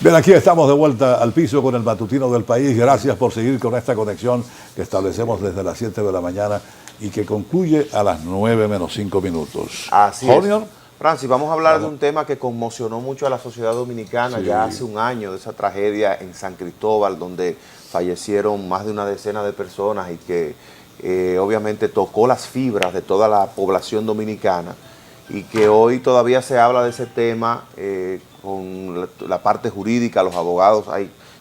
Bien, aquí estamos de vuelta al piso con el matutino del país. Gracias por seguir con esta conexión que establecemos desde las 7 de la mañana y que concluye a las 9 menos 5 minutos. Así Junior. es. Francis, vamos a hablar de un tema que conmocionó mucho a la sociedad dominicana ya hace un año, de esa tragedia en San Cristóbal, donde fallecieron más de una decena de personas y que obviamente tocó las fibras de toda la población dominicana, y que hoy todavía se habla de ese tema con la parte jurídica, los abogados.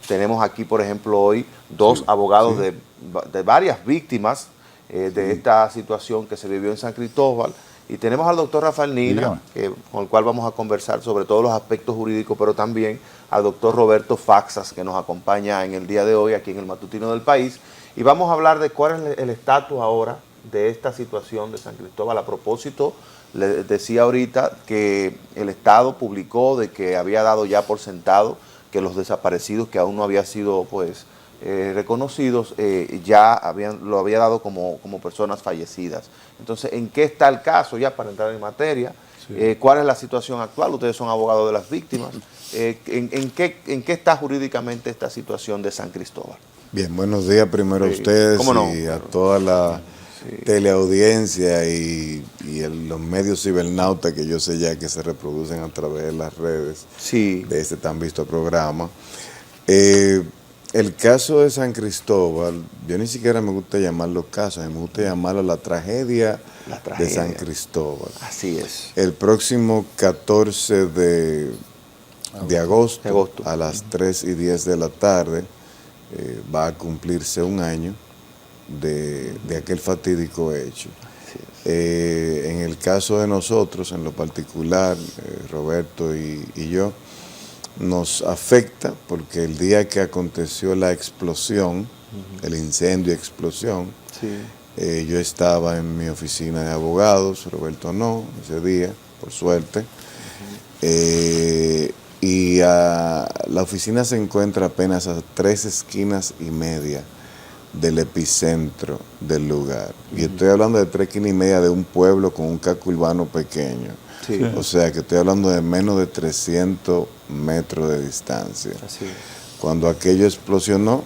Tenemos aquí, por ejemplo, hoy dos abogados de varias víctimas de esta situación que se vivió en San Cristóbal. Y tenemos al doctor Rafael Nina, con el cual vamos a conversar sobre todos los aspectos jurídicos, pero también al doctor Roberto Faxas, que nos acompaña en el día de hoy aquí en el Matutino del País. Y vamos a hablar de cuál es el estatus ahora de esta situación de San Cristóbal. A propósito, le decía ahorita que el Estado publicó de que había dado ya por sentado que los desaparecidos, que aún no había sido reconocidos, lo había dado como personas fallecidas. Entonces, ¿en qué está el caso ya para entrar en materia? ¿Cuál es la situación actual? Ustedes son abogados de las víctimas. ¿En qué está jurídicamente esta situación de San Cristóbal? Bien, buenos días primero a ustedes y a toda la teleaudiencia y los medios cibernautas que yo sé ya que se reproducen a través de las redes de este tan visto programa. El caso de San Cristóbal, yo ni siquiera me gusta llamarlo caso, me gusta llamarlo la tragedia de San Cristóbal. Así es. El próximo 14 de agosto, a las 3:10 de la tarde, va a cumplirse un año de aquel fatídico hecho. En el caso de nosotros, en lo particular, Roberto y yo, nos afecta porque el día que aconteció la explosión, el incendio y explosión, yo estaba en mi oficina de abogados, Roberto no, ese día, por suerte, y la oficina se encuentra apenas a 3 esquinas y media del epicentro del lugar. Y estoy hablando de 3 esquinas y media de un pueblo con un casco urbano pequeño. O sea que estoy hablando de menos de 300 metros de distancia. Cuando aquello explosionó,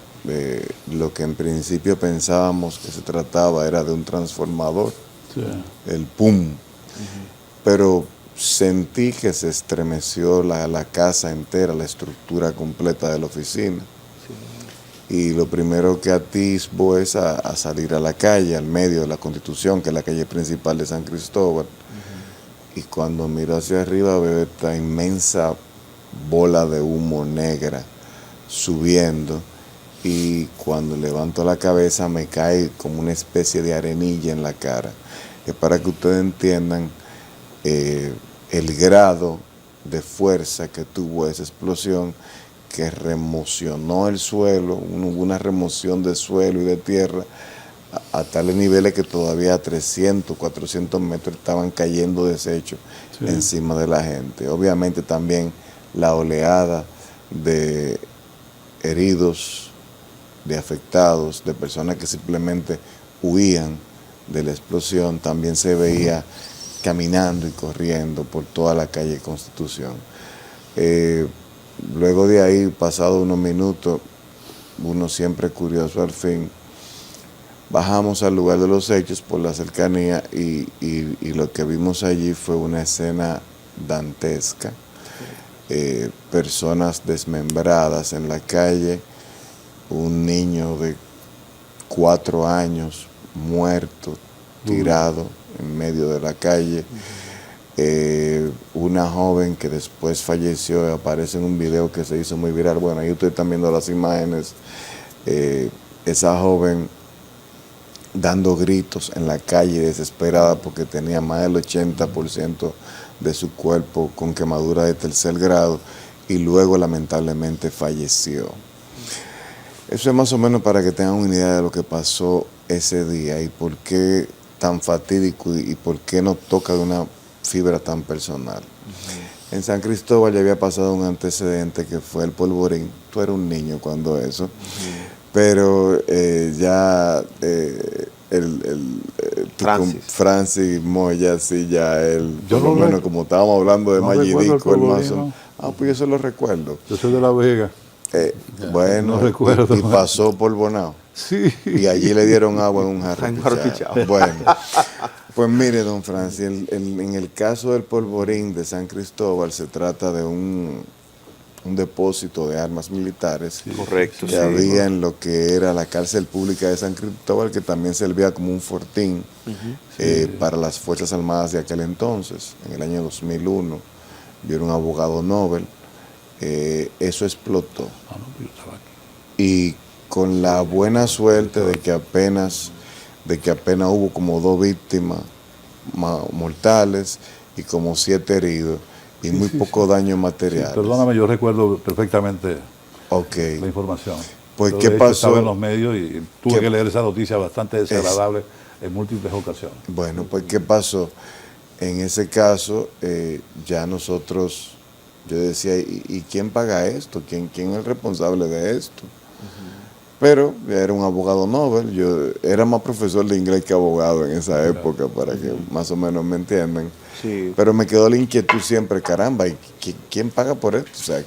lo que en principio pensábamos que se trataba era de un transformador, el pum. Pero sentí que se estremeció la casa entera, la estructura completa de la oficina. Y lo primero que atisbo es a salir a la calle, al medio de la Constitución, que es la calle principal de San Cristóbal. Y cuando miro hacia arriba veo esta inmensa bola de humo negra subiendo, y cuando levanto la cabeza me cae como una especie de arenilla en la cara. Es para que ustedes entiendan el grado de fuerza que tuvo esa explosión, que remocionó el suelo, hubo una remoción de suelo y de tierra a tales niveles que todavía a 300, 400 metros estaban cayendo desechos encima de la gente. Obviamente también la oleada de heridos, de afectados, de personas que simplemente huían de la explosión, también se veía caminando y corriendo por toda la calle Constitución. Luego de ahí, pasado unos minutos, uno siempre curioso al fin, bajamos al lugar de los hechos por la cercanía y lo que vimos allí fue una escena dantesca. Personas desmembradas en la calle, un niño de 4 años muerto, tirado en medio de la calle, una joven que después falleció, aparece en un video que se hizo muy viral. Bueno, ahí ustedes están viendo las imágenes, esa joven dando gritos en la calle, desesperada porque tenía más del 80% de su cuerpo con quemadura de 3er grado, y luego lamentablemente falleció. Eso es más o menos para que tengan una idea de lo que pasó ese día y por qué tan fatídico y por qué nos toca de una fibra tan personal. En San Cristóbal ya había pasado un antecedente que fue el polvorín. Tú eras un niño cuando eso, pero ya Francis Moya, sí, ya él, por lo menos como estábamos hablando de Magirico, Ah, pues yo se lo recuerdo. Yo soy de La Vega. Bueno, no recuerdo. y pasó por Bonao. Sí. Y allí le dieron agua en un jarro jarro pichado. pichado. Bueno, pues mire, don Francis, en el caso del polvorín de San Cristóbal se trata de un depósito de armas militares Correcto, que sí. había en lo que era la cárcel pública de San Cristóbal, que también servía como un fortín para las Fuerzas Armadas de aquel entonces. En el año 2001, yo era un abogado Nobel, eso explotó. Ah, no, pues yo estaba aquí. Y con la buena suerte de que apenas hubo como 2 víctimas mortales y como 7 heridos y muy poco daño material. Perdóname, yo recuerdo perfectamente Ok. la información. Pues, Yo, ¿qué de hecho, pasó? Estaba en los medios y tuve ¿Qué? que leer esa noticia bastante desagradable en múltiples ocasiones. Bueno, pues ¿qué pasó? En ese caso, ya nosotros, yo decía, ¿y quién paga esto? ¿Quién es el responsable de esto? Pero era un abogado Nobel, yo era más profesor de inglés que abogado en esa época, para que más o menos me entiendan. Sí. Pero me quedó la inquietud siempre, caramba, ¿y quién paga por esto? O sea,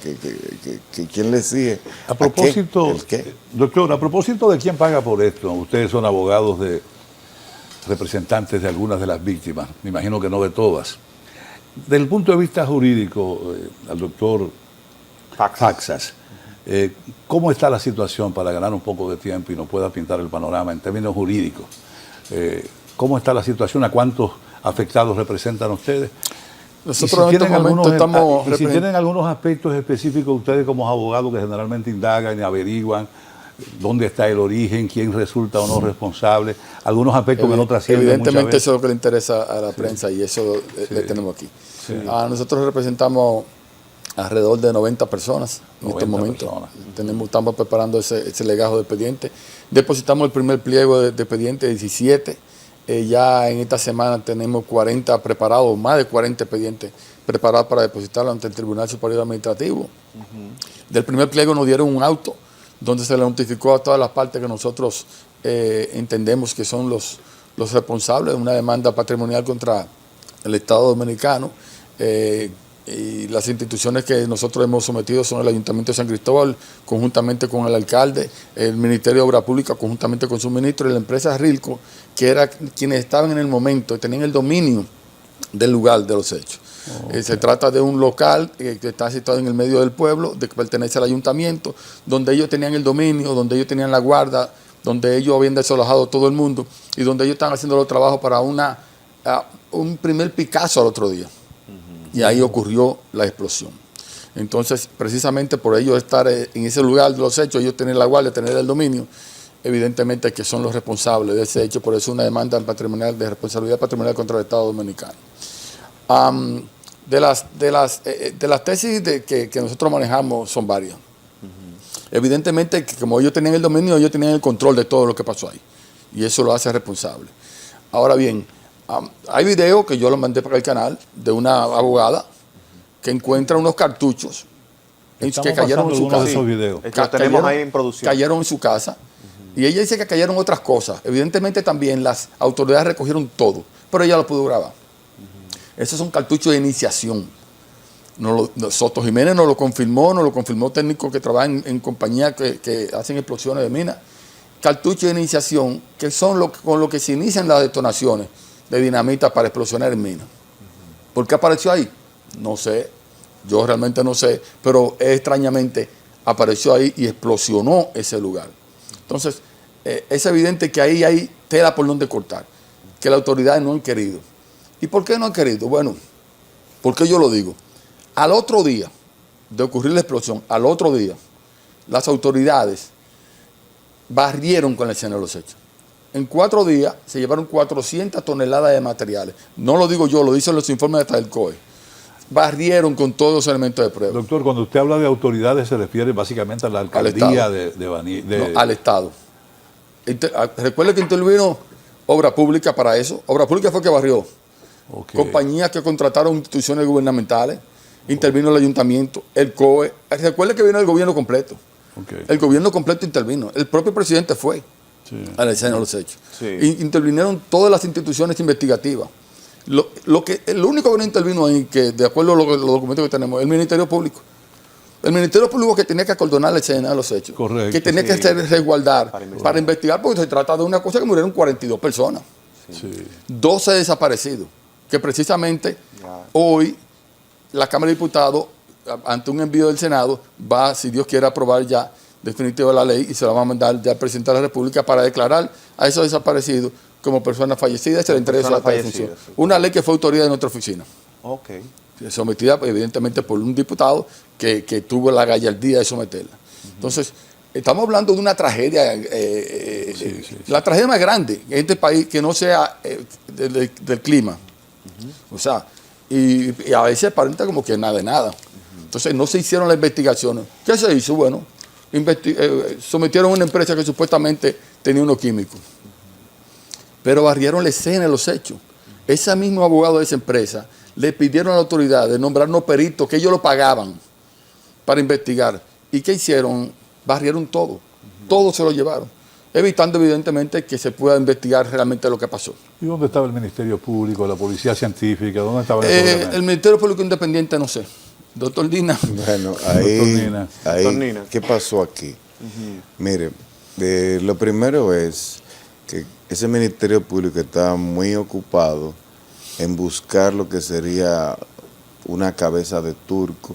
¿quién le sigue? A propósito, ¿El qué? doctor, a propósito de quién paga por esto, ustedes son abogados representantes de algunas de las víctimas, me imagino que no de todas. Desde el punto de vista jurídico, al doctor Faxas, ¿cómo está la situación para ganar un poco de tiempo y nos pueda pintar el panorama en términos jurídicos? ¿Cómo está la situación? ¿A cuántos afectados representan ustedes? Nosotros en este momento estamos... Y si tienen algunos aspectos específicos ustedes como abogados que generalmente indagan y averiguan dónde está el origen, quién resulta o no responsable, algunos aspectos que no trascienden muchas Evidentemente veces. eso es lo que le interesa a la prensa y eso le tenemos aquí. Nosotros representamos alrededor de 90 personas en 90 este momento. personas. Estamos preparando ese legajo de expediente. Depositamos el primer pliego de expediente 17. Ya en esta semana tenemos 40 preparados, más de 40 expedientes preparados para depositarlo ante el Tribunal Superior Administrativo. Del primer pliego nos dieron un auto donde se le notificó a todas las partes que nosotros entendemos que son los responsables de una demanda patrimonial contra el Estado Dominicano. Y las instituciones que nosotros hemos sometido son el Ayuntamiento de San Cristóbal, conjuntamente con el alcalde, el Ministerio de Obra Pública, conjuntamente con su ministro, y la empresa Rilco, que eran quienes estaban en el momento, tenían el dominio del lugar de los hechos. Se trata de un local que está situado en el medio del pueblo, que pertenece al ayuntamiento, donde ellos tenían el dominio, donde ellos tenían la guarda, donde ellos habían desalojado todo el mundo y donde ellos estaban haciendo los trabajos para un primer Picasso al otro día. Y ahí ocurrió la explosión. Entonces, precisamente por ellos estar en ese lugar de los hechos, ellos tener la guardia, tener el dominio, evidentemente que son los responsables de ese hecho, por eso una demanda patrimonial de responsabilidad patrimonial contra el Estado Dominicano. De las tesis que nosotros manejamos son varias. Evidentemente que como ellos tenían el dominio, ellos tenían el control de todo lo que pasó ahí. Y eso lo hace responsable. Ahora bien, hay videos que yo los mandé para el canal de una abogada que encuentra unos cartuchos que cayeron en su casa. Esos videos. Lo tenemos ahí en producción. Cayeron en su casa. Y ella dice que cayeron otras cosas. Evidentemente también las autoridades recogieron todo, pero ella lo pudo grabar. Esos son cartuchos de iniciación. Soto Jiménez nos lo confirmó técnicos que trabajan en compañías que hacen explosiones de minas. Cartuchos de iniciación, que son con lo que se inician las detonaciones de dinamita para explosionar en minas. ¿Por qué apareció ahí? No sé, yo realmente no sé, pero extrañamente apareció ahí y explosionó ese lugar. Entonces, es evidente que ahí hay tela por donde cortar, que las autoridades no han querido. ¿Y por qué no han querido? Bueno, ¿por qué yo lo digo? Al otro día de ocurrir la explosión, al otro día, las autoridades barrieron con la escena de los hechos. En 4 días se llevaron 400 toneladas de materiales. No lo digo yo, lo dicen los informes hasta del COE. Barrieron con todos los elementos de prueba. Doctor, cuando usted habla de autoridades se refiere básicamente a la alcaldía No, al Estado. Recuerde que intervino Obra Pública para eso. Obra Pública fue que barrió. Okay. Compañías que contrataron instituciones gubernamentales. Intervino el ayuntamiento, el COE. Recuerde que vino el gobierno completo. Okay. El gobierno completo intervino. El propio presidente fue a la escena de los hechos. Sí. Intervinieron todas las instituciones investigativas. Lo único que no intervino ahí, que de acuerdo a los documentos que tenemos, es el Ministerio Público. El Ministerio Público que tenía que acordonar la escena de los hechos. Correcto. Que tenía que hacer resguardar para investigar, porque se trata de una cosa que murieron 42 personas. Sí. 12 desaparecidos. Que precisamente hoy la Cámara de Diputados, ante un envío del Senado, va, si Dios quiere, aprobar ya definitivo la ley y se la va a mandar ya al presidente de la República para declarar a esos desaparecidos como personas fallecidas y se le entregue su acta de defunción. Una ley que fue autoría de nuestra oficina. Ok. Sometida evidentemente por un diputado que tuvo la gallardía de someterla. Entonces, estamos hablando de una tragedia, la tragedia más grande en este país que no sea del clima. O sea, y a veces aparenta como que nada de nada. Entonces, no se hicieron las investigaciones. ¿Qué se hizo? Bueno, sometieron a una empresa que supuestamente tenía unos químicos. Pero barrieron la escena de los hechos. Ese mismo abogado de esa empresa le pidieron a la autoridad de nombrar unos peritos que ellos lo pagaban para investigar. ¿Y qué hicieron? Barrieron todo. Todo se lo llevaron. Evitando evidentemente que se pueda investigar realmente lo que pasó. ¿Y dónde estaba el Ministerio Público, la Policía Científica? ¿Dónde estaba el Ministerio Público Independiente? No sé. Doctor Dina. Bueno, Doctor Nina. ¿Qué pasó aquí? Mire, lo primero es que ese Ministerio Público está muy ocupado en buscar lo que sería una cabeza de turco,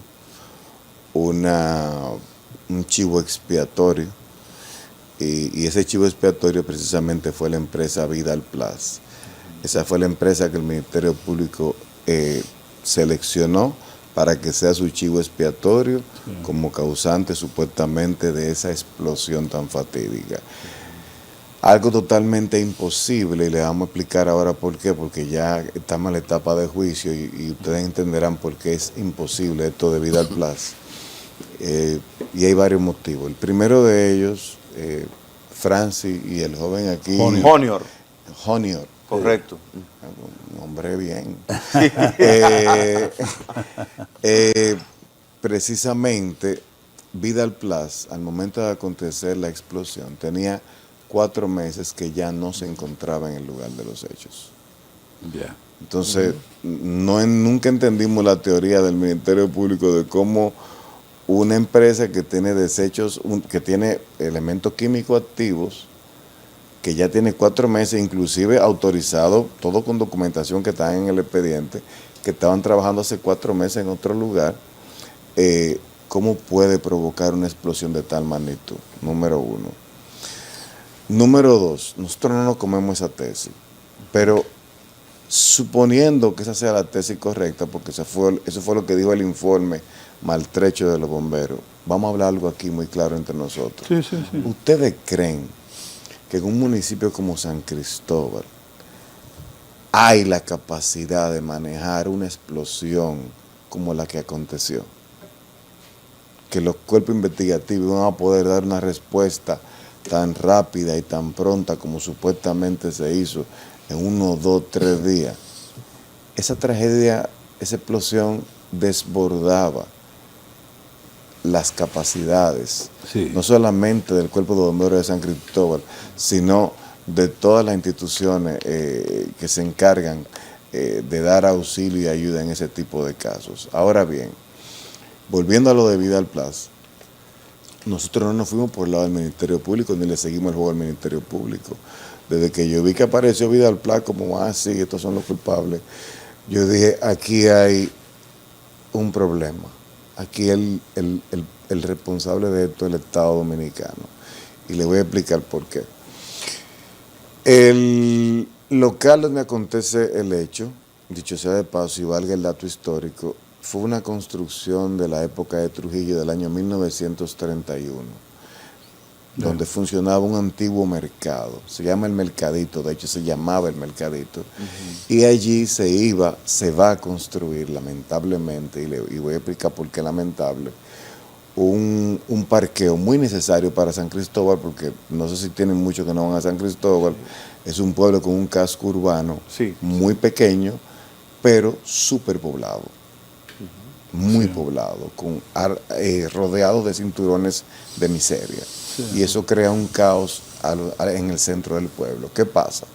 un chivo expiatorio, y ese chivo expiatorio precisamente fue la empresa Vidal Plus. Esa fue la empresa que el Ministerio Público seleccionó para que sea su chivo expiatorio como causante supuestamente de esa explosión tan fatídica. Algo totalmente imposible, y le vamos a explicar ahora por qué, porque ya estamos en la etapa de juicio y ustedes entenderán por qué es imposible esto de Vidal Plus. Y hay varios motivos. El primero de ellos, Francis y el joven aquí... Jonior. Correcto. Un hombre bien. Precisamente, Vidal Plus, al momento de acontecer la explosión, tenía 4 meses que ya no se encontraba en el lugar de los hechos. Ya. Entonces, nunca entendimos la teoría del Ministerio Público de cómo una empresa que tiene desechos, que tiene elementos químicos activos, que ya tiene 4 meses, inclusive autorizado, todo con documentación que está en el expediente, que estaban trabajando hace 4 meses en otro lugar, ¿cómo puede provocar una explosión de tal magnitud? Número 1. Número 2, nosotros no nos comemos esa tesis, pero suponiendo que esa sea la tesis correcta, porque eso fue lo que dijo el informe maltrecho de los bomberos, vamos a hablar algo aquí muy claro entre nosotros. Sí. ¿Ustedes creen que en un municipio como San Cristóbal hay la capacidad de manejar una explosión como la que aconteció? Que los cuerpos investigativos van a poder dar una respuesta tan rápida y tan pronta como supuestamente se hizo en 1, 2, 3 días. Esa tragedia, esa explosión desbordaba las capacidades, no solamente del Cuerpo de Bomberos de San Cristóbal, sino de todas las instituciones que se encargan de dar auxilio y ayuda en ese tipo de casos. Ahora bien, volviendo a lo de Vidal Plus, nosotros no nos fuimos por el lado del Ministerio Público ni le seguimos el juego al Ministerio Público. Desde que yo vi que apareció Vidal Plus como, sí, estos son los culpables, yo dije, aquí hay un problema. Aquí el responsable de esto es el Estado Dominicano. Y le voy a explicar por qué. El local donde acontece el hecho, dicho sea de paso y valga el dato histórico, fue una construcción de la época de Trujillo del año 1931, donde funcionaba un antiguo mercado. Se llama El Mercadito, de hecho se llamaba El Mercadito. Y allí se va a construir, lamentablemente, y voy a explicar por qué lamentable, un parqueo muy necesario para San Cristóbal, porque no sé si tienen muchos que no van a San Cristóbal. Es un pueblo con un casco urbano muy pequeño, pero súper poblado. Muy poblado, rodeado de cinturones de miseria. Y eso crea un caos en el centro del pueblo. ¿Qué pasa?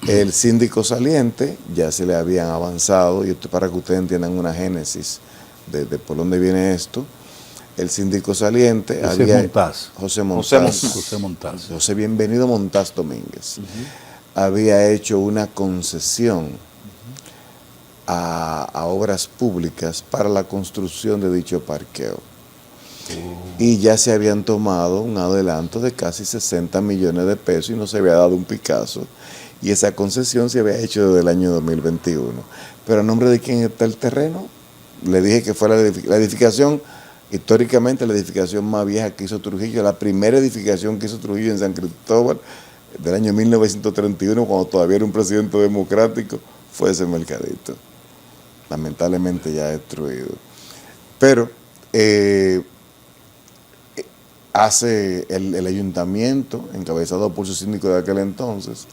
El síndico saliente ya se le habían avanzado, y esto para que ustedes entiendan una génesis de por dónde viene esto. El síndico saliente José Montaz. José Bienvenido Montaz Domínguez. Había hecho una concesión a obras públicas para la construcción de dicho parqueo. Y ya se habían tomado un adelanto de casi 60 millones de pesos y no se había dado un Picasso. Y esa concesión se había hecho desde el año 2021. Pero ¿a nombre de quién está el terreno? Le dije que fue la edificación, históricamente la edificación más vieja que hizo Trujillo, la primera edificación que hizo Trujillo en San Cristóbal, del año 1931, cuando todavía era un presidente democrático, fue ese mercadito. Lamentablemente ya destruido. Pero hace el ayuntamiento, encabezado por su síndico de aquel entonces,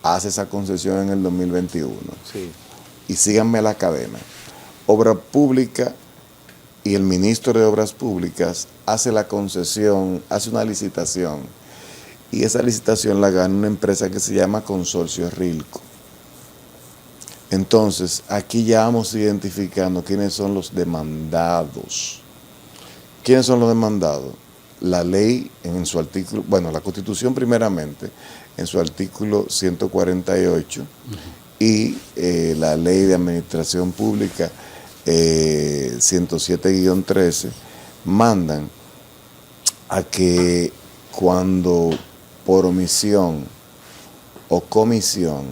hace esa concesión en el 2021. Sí. Y síganme la cadena. Obra Pública y el ministro de Obras Públicas hace la concesión, hace una licitación. Y esa licitación la gana una empresa que se llama Consorcio Rilco. Entonces, aquí ya vamos identificando quiénes son los demandados. ¿Quiénes son los demandados? La ley en su artículo, bueno, la Constitución primeramente, en su artículo 148, y la ley de administración pública 107-13, mandan a que cuando por omisión o comisión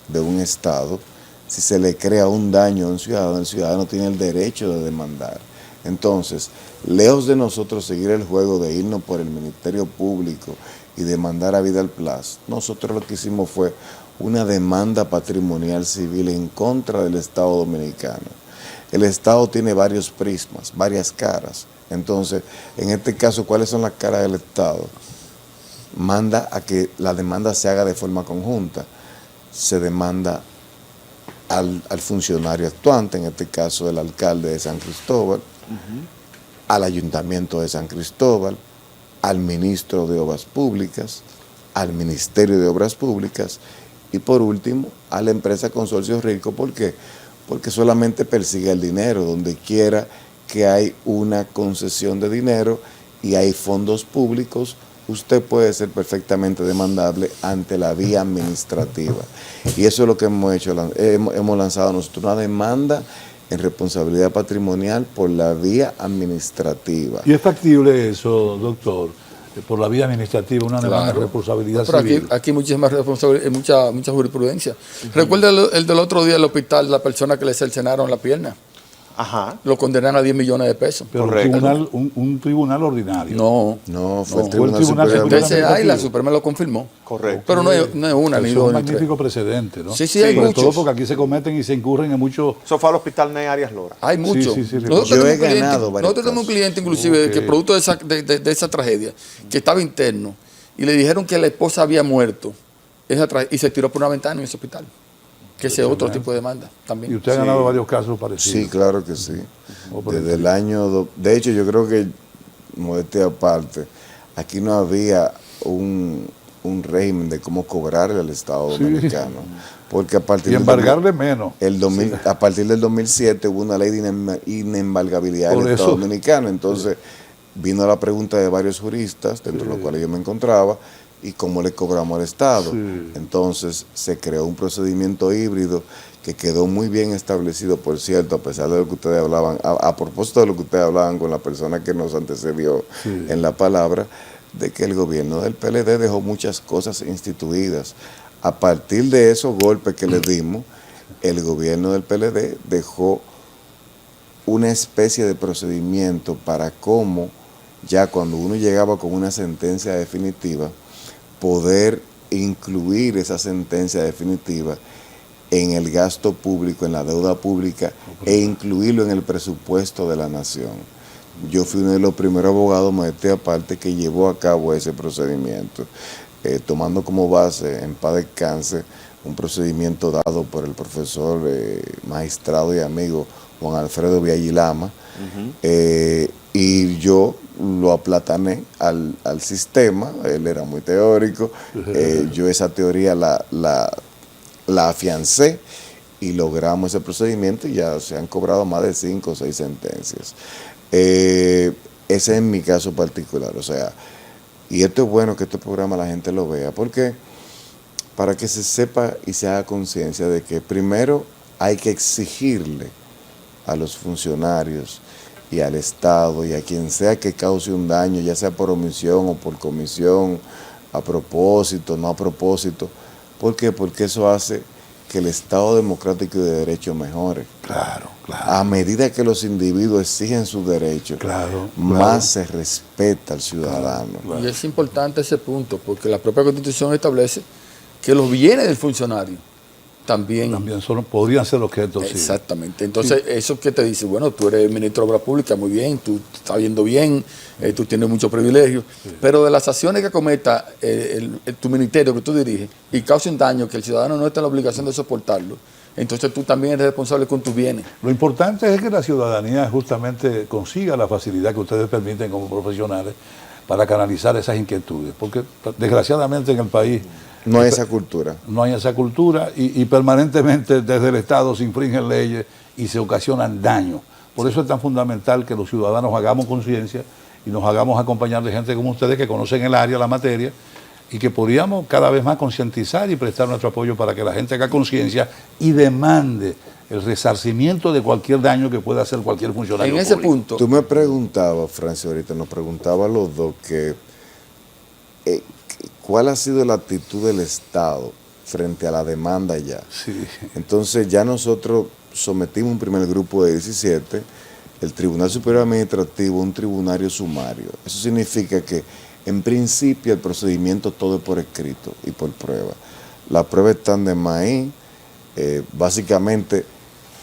de un Estado, si se le crea un daño a un ciudadano, el ciudadano tiene el derecho de demandar. Entonces, lejos de nosotros seguir el juego de irnos por el Ministerio Público y demandar a Vidal Plas, nosotros lo que hicimos fue una demanda patrimonial civil en contra del Estado dominicano. El Estado tiene varios prismas, varias caras. Entonces, en este caso, ¿cuáles son las caras del Estado? Manda a que la demanda se haga de forma conjunta. Se demanda al funcionario actuante, en este caso el alcalde de San Cristóbal, al ayuntamiento de San Cristóbal, al ministro de Obras Públicas, al Ministerio de Obras Públicas y por último a la empresa Consorcio Rilco. ¿Por qué? Porque solamente persigue el dinero. Donde quiera que hay una concesión de dinero y hay fondos públicos, usted puede ser perfectamente demandable ante la vía administrativa. Y eso es lo que hemos hecho. Hemos lanzado nosotros una demanda en responsabilidad patrimonial por la vía administrativa. ¿Y es factible eso, doctor? Por la vía administrativa, una demanda de responsabilidad civil. Aquí hay muchísimas responsabilidades, mucha jurisprudencia. Recuerda el del otro día del hospital, la persona que le cercenaron la pierna. Ajá. Lo condenaron a 10 millones de pesos. Pero un tribunal ordinario. No, fue el Tribunal Supremo. TCA y la Suprema lo confirmó. Correcto. Pero no es una ni dos Es un ni tres. magnífico precedente, ¿no? Sí, hay sobre muchos. todo porque aquí se cometen y se incurren en muchos... Eso fue al Hospital Ney Arias Lora. Hay muchos. Sí, Yo he ganado varios Nosotros tenemos un cliente inclusive que producto de esa tragedia, que estaba interno, y le dijeron que la esposa había muerto y se tiró por una ventana en ese hospital. Que ese es otro tipo de demanda también. Y usted ha ganado varios casos parecidos. Sí, claro que sí. Desde el año... De hecho, yo creo que, modestia aparte, aquí no había un régimen de cómo cobrarle al Estado dominicano. Porque a partir y embargarle menos. A partir del 2007 hubo una ley de inembargabilidad del Estado dominicano. Entonces vino la pregunta de varios juristas, dentro de los cuales yo me encontraba, y cómo le cobramos al Estado. Entonces se creó un procedimiento híbrido que quedó muy bien establecido, por cierto, a pesar de lo que ustedes hablaban, a propósito de lo que ustedes hablaban con la persona que nos antecedió en la palabra, de que el gobierno del PLD dejó muchas cosas instituidas. A partir de esos golpes que le dimos, el gobierno del PLD dejó una especie de procedimiento para cómo, ya cuando uno llegaba con una sentencia definitiva, poder incluir esa sentencia definitiva en el gasto público, en la deuda pública, e incluirlo en el presupuesto de la nación. Yo fui uno de los primeros abogados, modestia aparte, que llevó a cabo ese procedimiento, tomando como base, en paz descanse, un procedimiento dado por el profesor, magistrado y amigo Juan Alfredo Viallilama, y yo lo aplatané al sistema. Él era muy teórico, yo esa teoría la la afiancé y logramos ese procedimiento y ya se han cobrado más de 5 o 6 sentencias. Ese es mi caso particular, o sea, y esto es bueno que este programa la gente lo vea, porque para que se sepa y se haga conciencia de que primero hay que exigirle a los funcionarios y al Estado y a quien sea que cause un daño, ya sea por omisión o por comisión, a propósito, no a propósito. ¿Por qué? Porque eso hace que el Estado democrático y de derecho mejore. Claro, claro. A medida que los individuos exigen sus derechos, más se respeta al ciudadano. Y es importante ese punto, porque la propia Constitución establece que los bienes del funcionario también podrían ser objetos. Exactamente. Entonces, eso que te dice, bueno, tú eres ministro de Obras Públicas, muy bien, tú estás viendo bien, tú tienes muchos privilegios, pero de las acciones que cometa tu ministerio que tú diriges y causen daño que el ciudadano no está en la obligación de soportarlo, entonces tú también eres responsable con tus bienes. Lo importante es que la ciudadanía justamente consiga la facilidad que ustedes permiten como profesionales para canalizar esas inquietudes, porque desgraciadamente en el país no hay esa cultura. No hay esa cultura y permanentemente desde el Estado se infringen leyes y se ocasionan daños. Por eso es tan fundamental que los ciudadanos hagamos conciencia y nos hagamos acompañar de gente como ustedes que conocen el área, la materia, y que podríamos cada vez más concientizar y prestar nuestro apoyo para que la gente haga conciencia y demande el resarcimiento de cualquier daño que pueda hacer cualquier funcionario en ese público. punto. Tú me preguntabas, Francis, ahorita nos preguntaba a los dos que ¿cuál ha sido la actitud del Estado frente a la demanda ya? Sí. Entonces ya nosotros sometimos un primer grupo de 17, el Tribunal Superior Administrativo, un tribunal sumario. Eso significa que en principio el procedimiento todo es por escrito y por prueba. Las pruebas están de maíz, básicamente,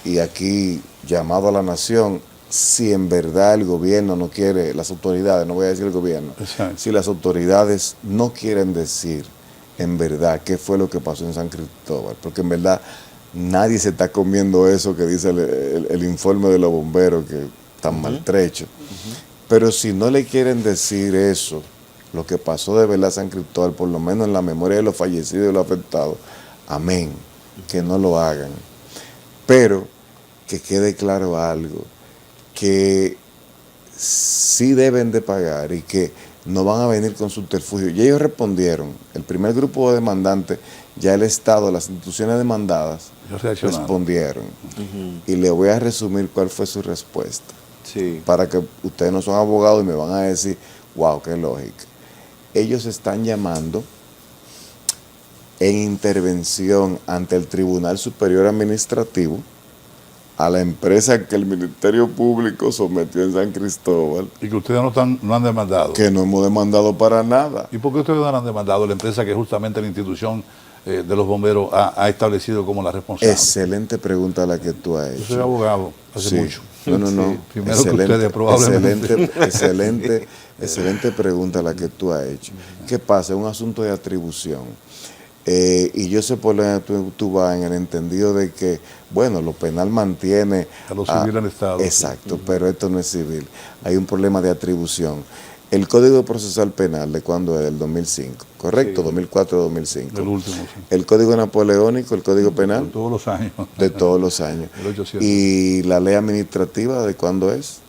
y aquí llamado a la nación, si en verdad el gobierno no quiere, las autoridades, no voy a decir el gobierno, exacto, si las autoridades no quieren decir en verdad qué fue lo que pasó en San Cristóbal, porque en verdad nadie se está comiendo eso que dice el informe de los bomberos, que están maltrechos. Pero si no le quieren decir eso, lo que pasó de verdad en San Cristóbal, por lo menos en la memoria de los fallecidos y los afectados, amén, que no lo hagan. Pero que quede claro algo, que sí deben de pagar y que no van a venir con subterfugio. Y ellos respondieron, el primer grupo de demandantes, ya el Estado, las instituciones demandadas, respondieron. Y le voy a resumir cuál fue su respuesta. Sí. Para que ustedes no son abogados y me van a decir, wow, qué lógica. Ellos están llamando en intervención ante el Tribunal Superior Administrativo a la empresa que el Ministerio Público sometió en San Cristóbal. Y que ustedes no han demandado. Que no hemos demandado para nada. ¿Y por qué ustedes no han demandado la empresa que justamente la institución de los bomberos ha establecido como la responsable? Excelente pregunta la que tú has hecho. Yo soy abogado hace mucho. No. Sí, primero que ustedes probablemente. Excelente pregunta la que tú has hecho. ¿Qué pasa? Es un asunto de atribución. Y yo sé por lo que tú vas en el entendido de que, bueno, lo penal mantiene a lo civil al Estado. Exacto, pero esto no es civil. Hay un problema de atribución. El Código Procesal Penal, ¿de cuándo es? Del 2005, ¿correcto? Sí. 2004-2005. El último, sí. El Código Napoleónico, el Código Penal. De todos los años. De todos los años. El 800. ¿Y la ley administrativa de cuándo es?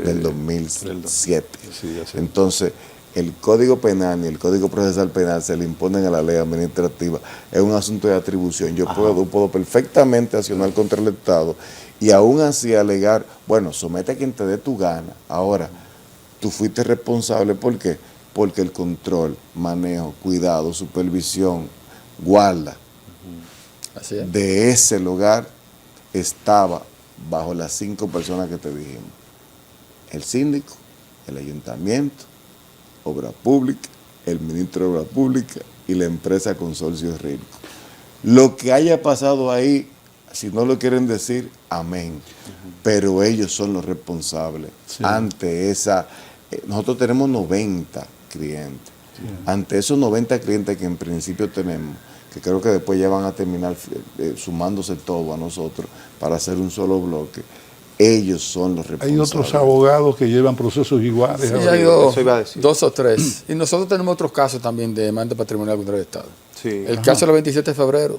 Del 2007. Sí, ya sé. Entonces, el Código Penal y el Código Procesal Penal se le imponen a la ley administrativa. Es un asunto de atribución. Yo puedo perfectamente accionar contra el Estado y aún así alegar, bueno, somete a quien te dé tu gana. Ahora, tú fuiste responsable, ¿por qué? Porque el control, manejo, cuidado, supervisión, guarda Así es. de ese lugar estaba bajo las 5 personas que te dijimos. El síndico, el ayuntamiento, Obra Pública, el ministro de Obra Pública y la empresa Consorcio Rico. Lo que haya pasado ahí, si no lo quieren decir, amén. Pero ellos son los responsables ante esa... nosotros tenemos 90 clientes. Ante esos 90 clientes que en principio tenemos, que creo que después ya van a terminar sumándose todo a nosotros para hacer un solo bloque, ellos son los responsables. Hay otros abogados que llevan procesos iguales. Sí, ahora. hay Eso iba a decir. 2 o 3. Y nosotros tenemos otros casos también de demanda patrimonial contra el Estado. Sí. El caso del 27 de febrero,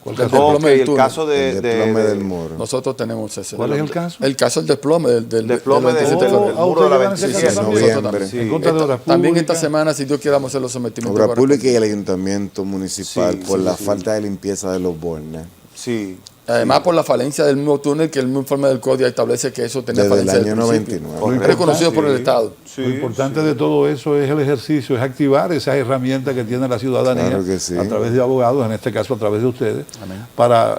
¿Cuál Del caso? desplome del el túnel. caso El desplome del Moro. Nosotros tenemos ese. ¿Cuál es el caso? El caso del desplome del desplome del 27 de febrero. muro de la ¿ustedes llevan ese 27. caso En también? noviembre. Sí. En contra de obras También esta públicas. semana, si Dios quiere, vamos a hacer los sometimientos. Obra pública y el ayuntamiento municipal Sí, por sí, la sí. falta de limpieza de los bornes. Sí. Además, por la falencia del mismo túnel, que el mismo informe del CODIA establece que eso tenía Desde el falencia año del principio. 99. Es reconocido por el Sí. Estado. Sí, Lo importante de todo eso es el ejercicio, es activar esas herramientas que tiene la ciudadanía Claro que sí. a través de abogados, en este caso a través de ustedes, para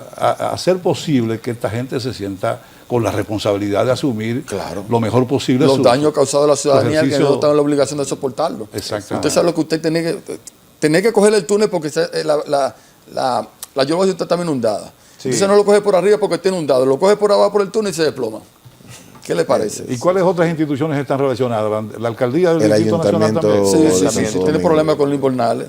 hacer posible que esta gente se sienta con la responsabilidad de asumir lo mejor posible Los su- daños causados a la ciudadanía que ejercicio- no están en la obligación de soportarlo. Exactamente. Usted sabe lo que usted tiene que coger el túnel porque la Yorba está también inundada. Sí. Entonces no lo coge por arriba porque está inundado, lo coge por abajo por el túnel y se desploma. ¿Qué le parece? ¿Y cuáles otras instituciones están relacionadas? ¿La alcaldía del El Distrito Nacional ayuntamiento también? Sí, sí, Santo sí, tiene Domingo. problemas con los invernales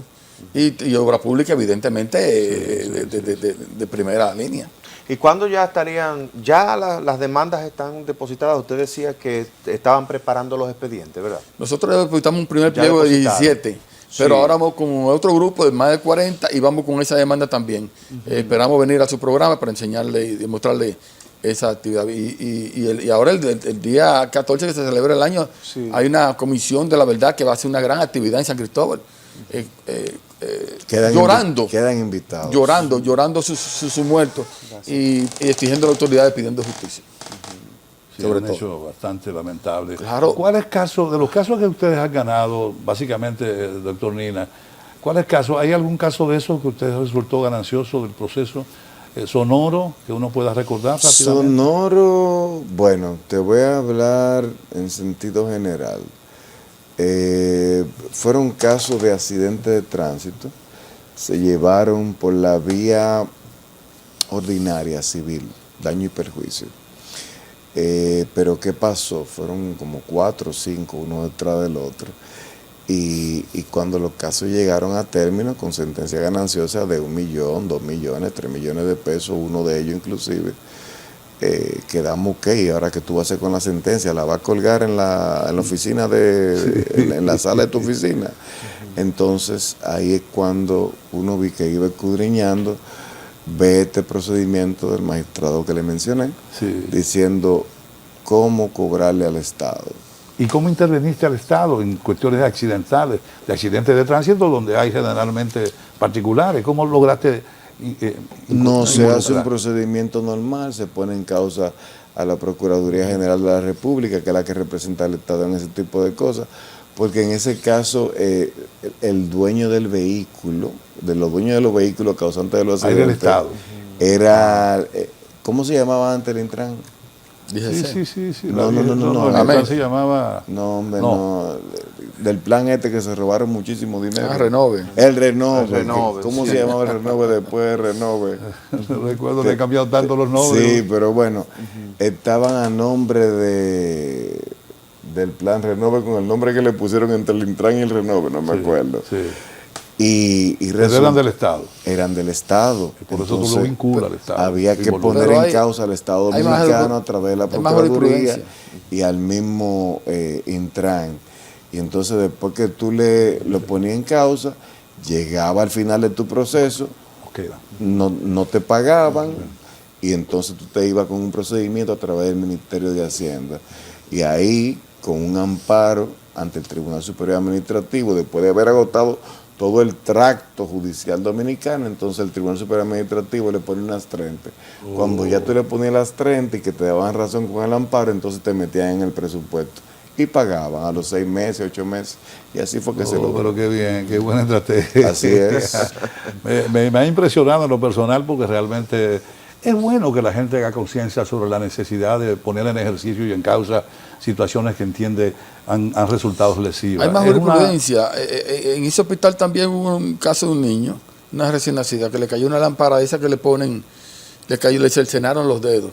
y obra pública, evidentemente, de primera línea. ¿Y cuándo ya estarían, las demandas están depositadas? Usted decía que estaban preparando los expedientes, ¿verdad? Nosotros depositamos un primer Ya pliego de depositaron. 17, Sí. pero ahora vamos con otro grupo de más de 40 y vamos con esa demanda también. Esperamos venir a su programa para enseñarle y demostrarle esa actividad. Y ahora el día 14 que se celebra el año, Sí. hay una comisión de la verdad que va a hacer una gran actividad en San Cristóbal. Llorando. Quedan invitados. Llorando sus muertos y exigiendo a las autoridades pidiendo justicia. Sí, sobre un todo. hecho bastante lamentable. Claro. ¿Cuáles casos, de los casos que ustedes han ganado, básicamente, doctor Nina, cuáles casos, hay algún caso de esos que usted resultó ganancioso del proceso sonoro que uno pueda recordar rápidamente? Sonoro, bueno, te voy a hablar en sentido general. Fueron casos de accidentes de tránsito, se llevaron por la vía ordinaria civil, daño y perjuicio. Pero ¿qué pasó? Fueron como 4 o 5, uno detrás del otro. Y cuando los casos llegaron a término con sentencia gananciosa de 1 millón, 2 millones, 3 millones de pesos, uno de ellos inclusive, quedamos ok, ahora que tú vas a hacer con la sentencia, la vas a colgar en la oficina en la sala de tu oficina. Entonces ahí es cuando uno vi que iba escudriñando, ve este procedimiento del magistrado que le mencioné, Sí. diciendo cómo cobrarle al Estado. ¿Y cómo interveniste al Estado en cuestiones accidentales, de accidentes de tránsito donde hay generalmente particulares? ¿Cómo lograste No se hace un involucrar? procedimiento normal, se pone en causa a la Procuraduría General de la República, que es la que representa al Estado en ese tipo de cosas, porque en ese caso el dueño del vehículo, de los dueños de los vehículos causantes de los Ahí del accidentes, Estado. era, ¿cómo se llamaba antes el Intran? Dije, Sí. No, el Amén. plan se llamaba... No, hombre, No. no. Del plan este que se robaron muchísimo dinero. Renove. El Renove. El Renove, ¿Cómo sí. se llamaba el Renove después del Renove? Recuerdo que he cambiado tanto los nombres. Sí, pero bueno, estaban a nombre del plan Renove con el nombre que le pusieron entre el Intran y el Renove, no me acuerdo. Sí. Y Pero eran del Estado. eran del Estado. Y por eso tú lo Entonces, vinculas al Estado. había que Involucra. poner Pero en hay- causa al Estado hay más dominicano jurisprudencia. a través de la Hay más Procuraduría jurisprudencia. y al mismo Intran. Y entonces después que tú lo ponías en causa, llegaba al final de tu proceso, Ok, no te pagaban y entonces tú te ibas con un procedimiento a través del Ministerio de Hacienda. Y ahí, con un amparo ante el Tribunal Superior Administrativo, después de haber agotado todo el tracto judicial dominicano, entonces el Tribunal Superior Administrativo le pone unas 30. Cuando ya tú le ponías las 30 y que te daban razón con el amparo, entonces te metían en el presupuesto y pagaban a los 6 meses, 8 meses, y así fue que se logró. Pero qué bien, qué buena estrategia. Así es. me ha impresionado en lo personal porque realmente es bueno que la gente haga conciencia sobre la necesidad de poner en ejercicio y en causa situaciones que entiende han resultado lesivas. Hay más Es una- jurisprudencia. En ese hospital también hubo un caso de un niño, una recién nacida, que le cayó una lámpara esa que le ponen, le cercenaron los dedos.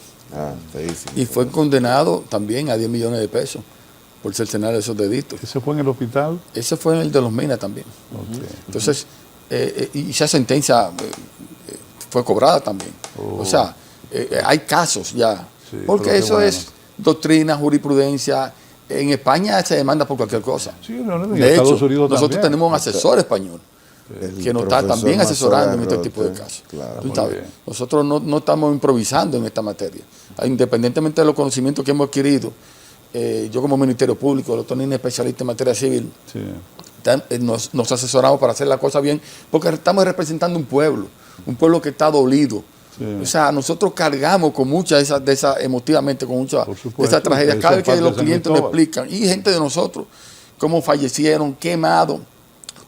Feísimo. Y fue condenado también a 10 millones de pesos por cercenar esos deditos. ¿Ese fue en el hospital? Ese fue en el de los Minas también. Ok. Entonces, y esa sentencia fue cobrada también. O sea, hay casos ya. Sí, porque pero qué eso bueno. es doctrina, jurisprudencia. En España se demanda por cualquier cosa. Sí, no, en De Estados hecho, Unidos nosotros también. tenemos un asesor español que nos está también asesorando en este tipo de casos. Claro. Tú sabes, nosotros no estamos improvisando en esta materia. Independientemente de los conocimientos que hemos adquirido, yo como Ministerio Público, el doctor Nina, especialista en materia civil, nos asesoramos para hacer la cosa bien, porque estamos representando un pueblo que está dolido. Sí. O sea, nosotros cargamos con muchas de esas emotivamente, con muchas de esas tragedias. Cada vez que los clientes nos explican, y gente de nosotros, cómo fallecieron, quemados,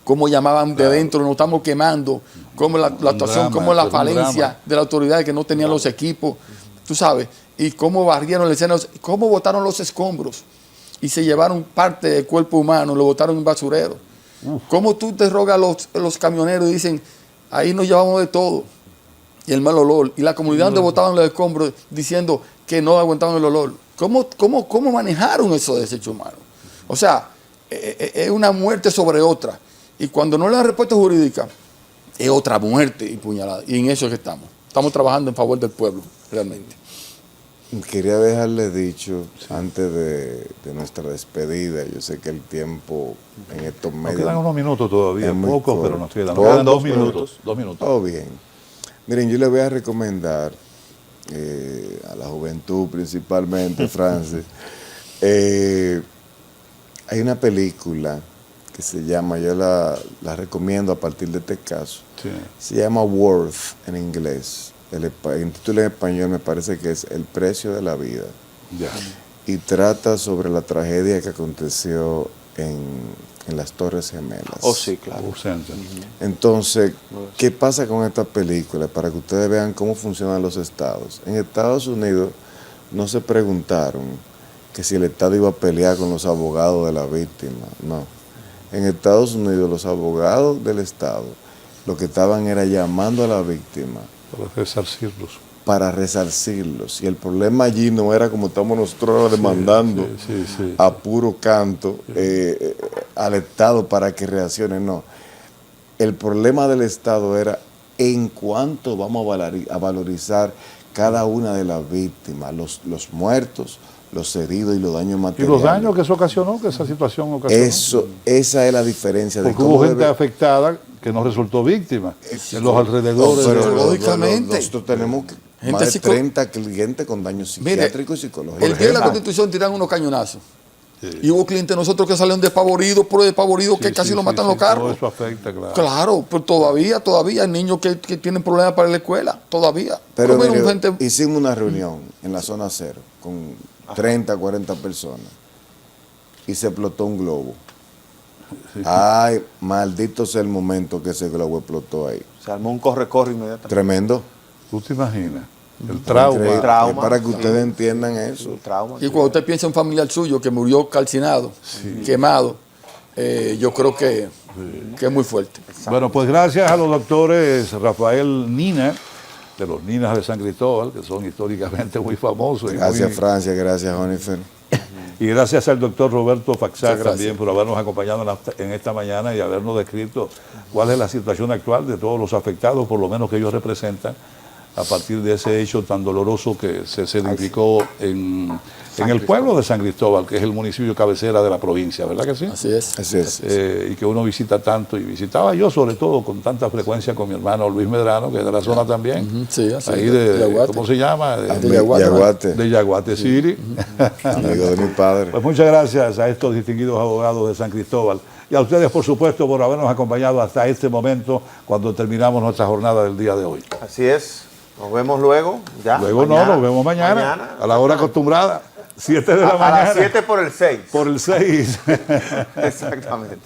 cómo llamaban de dentro, nos estamos quemando, cómo la actuación, cómo la falencia de la autoridad que no tenían los equipos, tú sabes, y cómo barrieron la escena, cómo botaron los escombros y se llevaron parte del cuerpo humano, lo botaron en basurero. Cómo tú te rogas a los camioneros y dicen, ahí nos llevamos de todo. Y el mal olor. Y la comunidad donde botaban los escombros diciendo que no aguantaban el olor. ¿Cómo manejaron esos desechos humanos? O sea, es una muerte sobre otra. Y cuando no le dan respuesta jurídica, es otra muerte y puñalada. Y en eso es que estamos. Estamos trabajando en favor del pueblo, realmente. Quería dejarle dicho, antes de nuestra despedida, yo sé que el tiempo en estos medios... Nos quedan unos minutos todavía, pocos, pero nos quedan. Quedan 2 minutos. 2 minutos. Oh, bien. Miren, yo le voy a recomendar a la juventud principalmente, Francis, hay una película que se llama, yo la recomiendo a partir de este caso, se llama Worth en inglés. El título en español me parece que es El precio de la vida. Ya. Y trata sobre la tragedia que aconteció en las Torres Gemelas. Oh, sí, claro. Entonces, ¿qué pasa con esta película? Para que ustedes vean cómo funcionan los estados. En Estados Unidos no se preguntaron que si el Estado iba a pelear con los abogados de la víctima. No. En Estados Unidos los abogados del Estado lo que estaban era llamando a la víctima para resarcirlos. Y el problema allí no era como estamos nosotros demandando a puro canto al Estado para que reaccione, no. El problema del Estado era en cuánto vamos a valorizar cada una de las víctimas, los muertos, los heridos y los daños materiales. Y los daños que eso ocasionó, que esa situación ocasionó. Esa es la diferencia. Porque hubo gente afectada que no resultó víctima en los alrededores. Pero lógicamente nosotros tenemos más de 30 clientes con daños psiquiátricos y psicológicos. El día de la Constitución tiran unos cañonazos. Y hubo clientes de nosotros que salieron despavoridos, que casi lo matan los carros. Todo eso afecta, claro. Claro, pero todavía hay niños que tienen problemas para ir a la escuela, todavía. Pero mire, hicimos una reunión en la zona cero con 30, 40 personas y se explotó un globo. Ay, maldito sea el momento que ese globo explotó ahí. Se armó un corre-corre inmediatamente. Tremendo. ¿Tú te imaginas? El trauma. Para que ustedes entiendan eso. Y cuando usted piensa en un familiar suyo que murió calcinado, quemado, yo creo que es muy fuerte. Bueno, pues gracias a los doctores Rafael Nina, de los Ninas de San Cristóbal, que son históricamente muy famosos. Gracias, Francia, gracias, Jonifer. Y gracias al doctor Roberto Faxar también por habernos acompañado en esta mañana y habernos descrito cuál es la situación actual de todos los afectados, por lo menos que ellos representan, a partir de ese hecho tan doloroso que se significó en el pueblo de San Cristóbal, que es el municipio cabecera de la provincia, ¿verdad que sí? Así es. Así es. Y que uno visita tanto, y visitaba yo sobre todo con tanta frecuencia con mi hermano Luis Medrano, que es de la zona también. Sí, así ahí ¿cómo se llama? De Yaguate City. Amigo de mi padre. Pues muchas gracias a estos distinguidos abogados de San Cristóbal. Y a ustedes, por supuesto, por habernos acompañado hasta este momento, cuando terminamos nuestra jornada del día de hoy. Así es. Nos vemos luego. Ya. Luego mañana, nos vemos mañana a la hora acostumbrada, 7 de la mañana. A las 7 por el 6. Por el 6. Exactamente.